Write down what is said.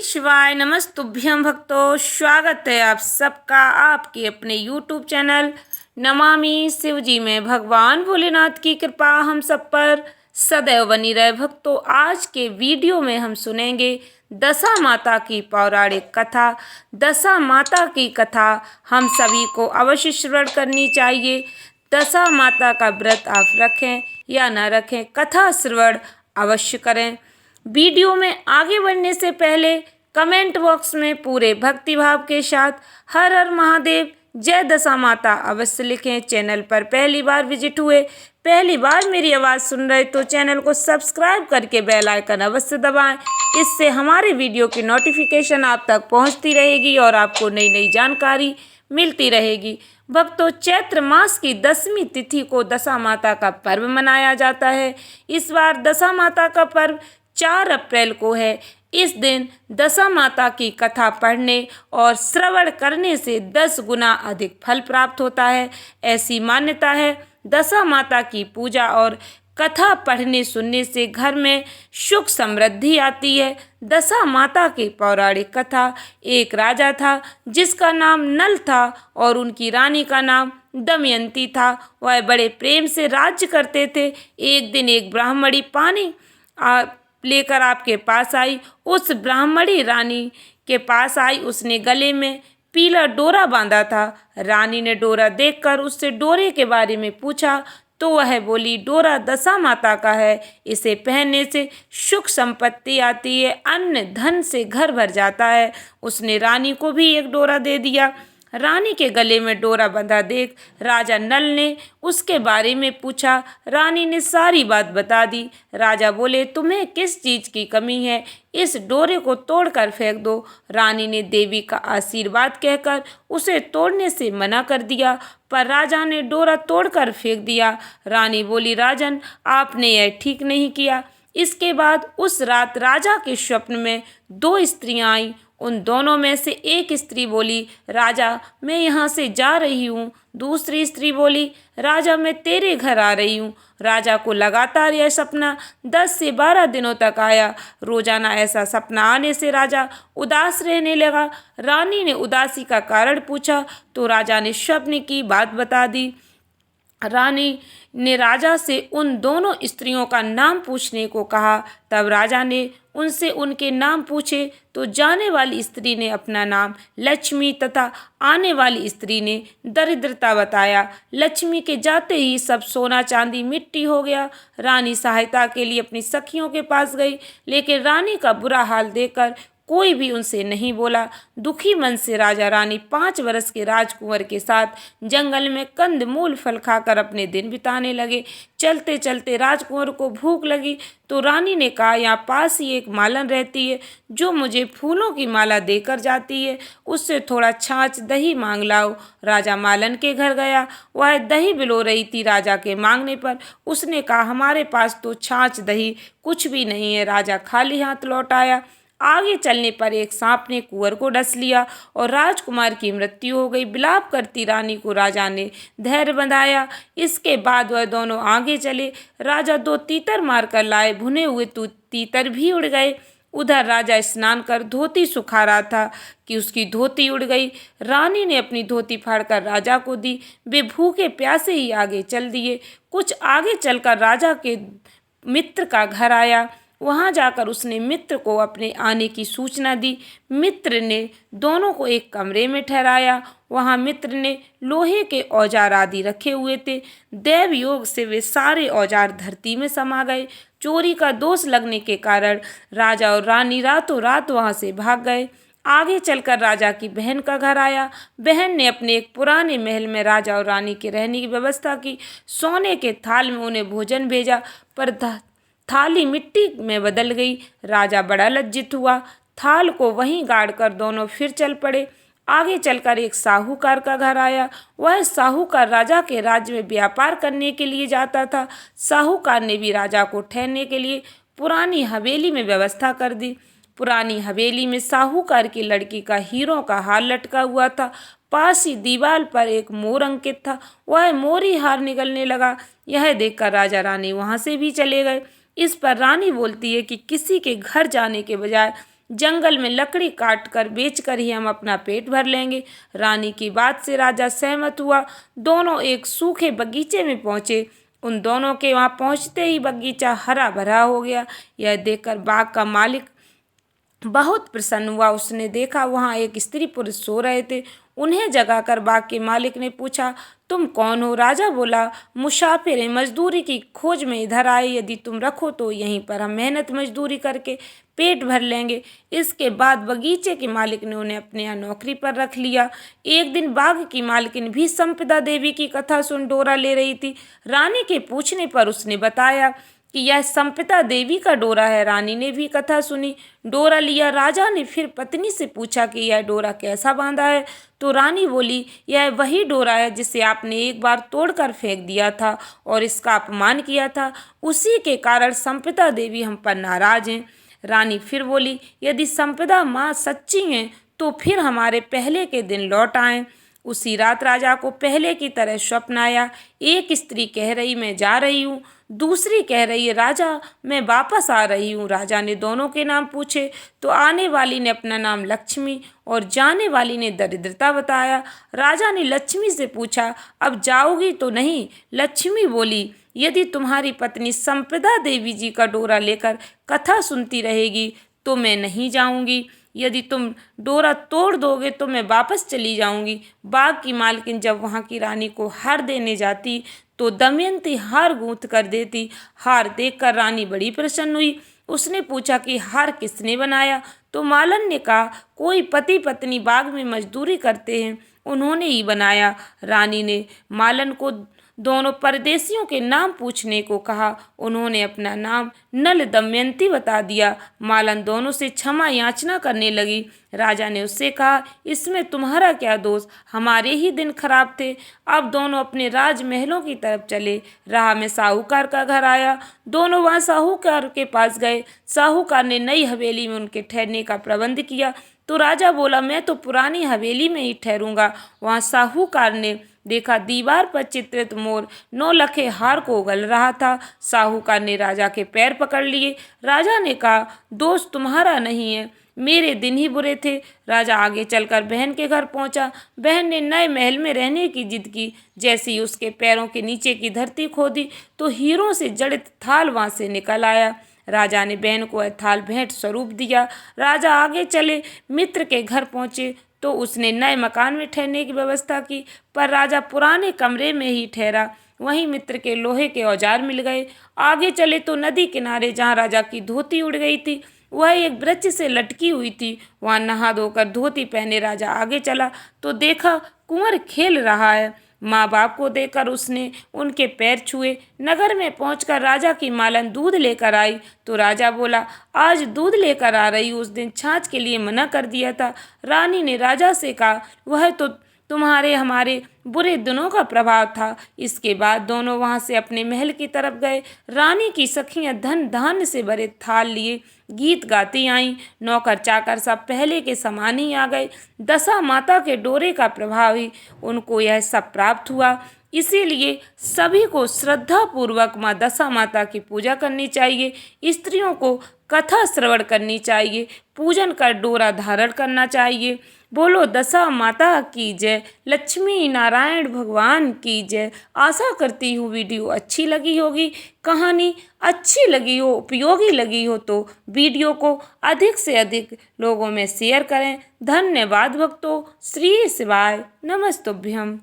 शिवाय नमस्तुभ्यं भक्तों, स्वागत है आप सबका आपके अपने YouTube चैनल नमामि शिवजी में। भगवान भोलेनाथ की कृपा हम सब पर सदैव बनी रहे। भक्तों, आज के वीडियो में हम सुनेंगे दशा माता की पौराणिक कथा। दशा माता की कथा हम सभी को अवश्य श्रवण करनी चाहिए। दशा माता का व्रत आप रखें या न रखें, कथा श्रवण अवश्य करें। वीडियो में आगे बढ़ने से पहले कमेंट बॉक्स में पूरे भक्तिभाव के साथ हर हर महादेव, जय दशा माता अवश्य लिखें। चैनल पर पहली बार विजिट हुए, पहली बार मेरी आवाज़ सुन रहे तो चैनल को सब्सक्राइब करके बेल आइकन अवश्य दबाएं। इससे हमारे वीडियो की नोटिफिकेशन आप तक पहुंचती रहेगी और आपको नई नई जानकारी मिलती रहेगी। भक्तों, चैत्र मास की 10वीं तिथि को दशा माता का पर्व मनाया जाता है। इस बार दशा माता का पर्व 4 अप्रैल को है। इस दिन दशा माता की कथा पढ़ने और श्रवण करने से 10 गुना अधिक फल प्राप्त होता है, ऐसी मान्यता है। दशा माता की पूजा और कथा पढ़ने सुनने से घर में सुख समृद्धि आती है। दशा माता की पौराणिक कथा। एक राजा था जिसका नाम नल था और उनकी रानी का नाम दमयंती था। वह बड़े प्रेम से राज्य करते थे। एक दिन एक ब्राह्मणी पानी लेकर आपके पास आई। उस ब्राह्मणी रानी के पास आई, उसने गले में पीला डोरा बांधा था। रानी ने डोरा देखकर उससे डोरे के बारे में पूछा तो वह बोली, डोरा दशा माता का है, इसे पहनने से सुख संपत्ति आती है, अन्न धन से घर भर जाता है। उसने रानी को भी एक डोरा दे दिया। रानी के गले में डोरा बंधा देख राजा नल ने उसके बारे में पूछा। रानी ने सारी बात बता दी। राजा बोले, तुम्हें किस चीज़ की कमी है, इस डोरे को तोड़कर फेंक दो। रानी ने देवी का आशीर्वाद कहकर उसे तोड़ने से मना कर दिया, पर राजा ने डोरा तोड़कर फेंक दिया। रानी बोली, राजन, आपने यह ठीक नहीं किया। इसके बाद उस रात राजा के स्वप्न में 2 स्त्रियां आईं। उन दोनों में से एक स्त्री बोली, राजा, मैं यहाँ से जा रही हूँ। दूसरी स्त्री बोली, राजा, मैं तेरे घर आ रही हूँ। राजा को लगातार यह सपना 10 से 12 दिनों तक आया। रोजाना ऐसा सपना आने से राजा उदास रहने लगा। रानी ने उदासी का कारण पूछा तो राजा ने स्वप्न की बात बता दी। रानी ने राजा से उन दोनों स्त्रियों का नाम पूछने को कहा। तब राजा ने उनसे उनके नाम पूछे तो जाने वाली स्त्री ने अपना नाम लक्ष्मी तथा आने वाली स्त्री ने दरिद्रता बताया। लक्ष्मी के जाते ही सब सोना चांदी मिट्टी हो गया। रानी सहायता के लिए अपनी सखियों के पास गई, लेकिन रानी का बुरा हाल देखकर कोई भी उनसे नहीं बोला। दुखी मन से राजा रानी 5 वर्ष के राजकुंवर के साथ जंगल में कंद मूल फल खाकर अपने दिन बिताने लगे। चलते चलते राजकुंवर को भूख लगी तो रानी ने कहा, यहाँ पास ही एक मालन रहती है जो मुझे फूलों की माला देकर जाती है, उससे थोड़ा छाछ दही मांग लाओ। राजा मालन के घर गया। वह दही बिलो रही थी। राजा के मांगने पर उसने कहा, हमारे पास तो छाछ दही कुछ भी नहीं है। राजा खाली हाथ लौट आया। आगे चलने पर एक सांप ने कुंवर को डस लिया और राजकुमार की मृत्यु हो गई। विलाप करती रानी को राजा ने धैर्य बंधाया। इसके बाद वह दोनों आगे चले। राजा 2 तीतर मारकर लाए। भुने हुए तीतर भी उड़ गए। उधर राजा स्नान कर धोती सुखा रहा था कि उसकी धोती उड़ गई। रानी ने अपनी धोती फाड़कर राजा को दी। वे भूखे प्यासे ही आगे चल दिए। कुछ आगे चलकर राजा के मित्र का घर आया। वहां जाकर उसने मित्र को अपने आने की सूचना दी। मित्र ने दोनों को एक कमरे में ठहराया। वहां मित्र ने लोहे के औजार आदि रखे हुए थे। दैव योग से वे सारे औजार धरती में समा गए। चोरी का दोष लगने के कारण राजा और रानी रातों रात वहां से भाग गए। आगे चलकर राजा की बहन का घर आया। बहन ने अपने एक पुराने महल में राजा और रानी के रहने की व्यवस्था की। सोने के थाल में उन्हें भोजन भेजा, पर थाली मिट्टी में बदल गई। राजा बड़ा लज्जित हुआ। थाल को वहीं गाड़कर दोनों फिर चल पड़े। आगे चलकर एक साहूकार का घर आया। वह साहूकार राजा के राज्य में व्यापार करने के लिए जाता था। साहूकार ने भी राजा को ठहरने के लिए पुरानी हवेली में व्यवस्था कर दी। पुरानी हवेली में साहूकार की लड़की का हीरों का हार लटका हुआ था। पास ही दीवार पर एक मोर अंकित था। वह मोर ही हार निकलने लगा। यह देखकर राजा रानी वहां से भी चले गए। इस पर रानी बोलती है कि किसी के घर जाने के बजाय जंगल में लकड़ी काट कर बेच कर ही हम अपना पेट भर लेंगे। रानी की बात से राजा सहमत हुआ। दोनों एक सूखे बगीचे में पहुंचे। उन दोनों के वहां पहुंचते ही बगीचा हरा भरा हो गया। यह देखकर बाग का मालिक बहुत प्रसन्न हुआ। उसने देखा वहां एक स्त्री पुरुष सो रहे थे। उन्हें जगाकर बाग के मालिक ने पूछा, तुम कौन हो? राजा बोला, मुसाफिर हैं, मजदूरी की खोज में इधर आए। यदि तुम रखो तो यहीं पर हम मेहनत मजदूरी करके पेट भर लेंगे। इसके बाद बगीचे के मालिक ने उन्हें अपने यहाँ नौकरी पर रख लिया। एक दिन बाग की मालकिन भी संपदा देवी की कथा सुन डोरा ले रही थी। रानी के पूछने पर उसने बताया कि यह संपदा देवी का डोरा है। रानी ने भी कथा सुनी, डोरा लिया। राजा ने फिर पत्नी से पूछा कि यह डोरा कैसा बांधा है? तो रानी बोली, यह वही डोरा है जिसे आपने एक बार तोड़कर फेंक दिया था और इसका अपमान किया था। उसी के कारण संपदा देवी हम पर नाराज हैं। रानी फिर बोली, यदि संपदा माँ सच्ची हैं तो फिर हमारे पहले के दिन लौट आएं। उसी रात राजा को पहले की तरह स्वप्न आया। एक स्त्री कह रही, मैं जा रही हूँ। दूसरी कह रही है, राजा मैं वापस आ रही हूँ। राजा ने दोनों के नाम पूछे तो आने वाली ने अपना नाम लक्ष्मी और जाने वाली ने दरिद्रता बताया। राजा ने लक्ष्मी से पूछा, अब जाओगी तो नहीं? लक्ष्मी बोली, यदि तुम्हारी पत्नी संपदा देवी जी का डोरा लेकर कथा सुनती रहेगी तो मैं नहीं जाऊंगी। यदि तुम डोरा तोड़ दोगे तो मैं वापस चली जाऊंगी। बाग की मालकिन जब वहां की रानी को हार देने जाती तो दमयंती हार गूंथ कर देती। हार देखकर रानी बड़ी प्रसन्न हुई। उसने पूछा कि हार किसने बनाया? तो मालन ने कहा, कोई पति पत्नी बाग में मजदूरी करते हैं, उन्होंने ही बनाया। रानी ने मालन को दोनों परदेशियों के नाम पूछने को कहा। उन्होंने अपना नाम नल दमयंती बता दिया। मालन दोनों से क्षमा याचना करने लगी। राजा ने उससे कहा, इसमें तुम्हारा क्या दोष? हमारे ही दिन खराब थे। अब दोनों अपने राजमहलों की तरफ चले। राह में साहूकार का घर आया। दोनों वहां साहूकार के पास गए। साहूकार ने नई हवेली में उनके ठहरने का प्रबंध किया। तो राजा बोला, मैं तो पुरानी हवेली में ही ठहरूंगा। वहां साहूकार ने देखा दीवार पर चित्रित मोर 9 लखे हार को उगल रहा था। साहूकार ने राजा के पैर पकड़ लिए। राजा ने कहा, दोष तुम्हारा नहीं है, मेरे दिन ही बुरे थे। राजा आगे चलकर बहन के घर पहुंचा। बहन ने नए महल में रहने की जिद की। जैसे ही उसके पैरों के नीचे की धरती खोदी तो हीरों से जड़ित थाल वहां से निकल आया। राजा ने बहन को थाल भेंट स्वरूप दिया। राजा आगे चले, मित्र के घर पहुंचे तो उसने नए मकान में ठहरने की व्यवस्था की, पर राजा पुराने कमरे में ही ठहरा। वहीं मित्र के लोहे के औजार मिल गए। आगे चले तो नदी किनारे जहां राजा की धोती उड़ गई थी वह एक वृक्ष से लटकी हुई थी। वहां नहा धोकर धोती पहने राजा आगे चला तो देखा कुंवर खेल रहा है। माँ बाप को देखकर उसने उनके पैर छुए। नगर में पहुंचकर राजा की मालन दूध लेकर आई तो राजा बोला, आज दूध लेकर आ रही हूँ, उस दिन छाछ के लिए मना कर दिया था। रानी ने राजा से कहा, वह तो तुम्हारे हमारे बुरे दिनों का प्रभाव था। इसके बाद दोनों वहां से अपने महल की तरफ गए। रानी की सखियां धन धान्य से भरे थाल लिए गीत गाती आईं। नौकर चाकर सब पहले के समान ही आ गए। दशा माता के डोरे का प्रभाव ही उनको यह सब प्राप्त हुआ। इसीलिए सभी को श्रद्धा पूर्वक माँ दशा माता की पूजा करनी चाहिए। स्त्रियों को कथा श्रवण करनी चाहिए, पूजन कर डोरा धारण करना चाहिए। बोलो दशा माता की जय, लक्ष्मी नारायण भगवान की जय। आशा करती हूँ वीडियो अच्छी लगी होगी, कहानी अच्छी लगी हो, उपयोगी लगी हो तो वीडियो को अधिक से अधिक लोगों में शेयर करें। धन्यवाद भक्तों। श्री शिवाय नमस्तुभ्यम।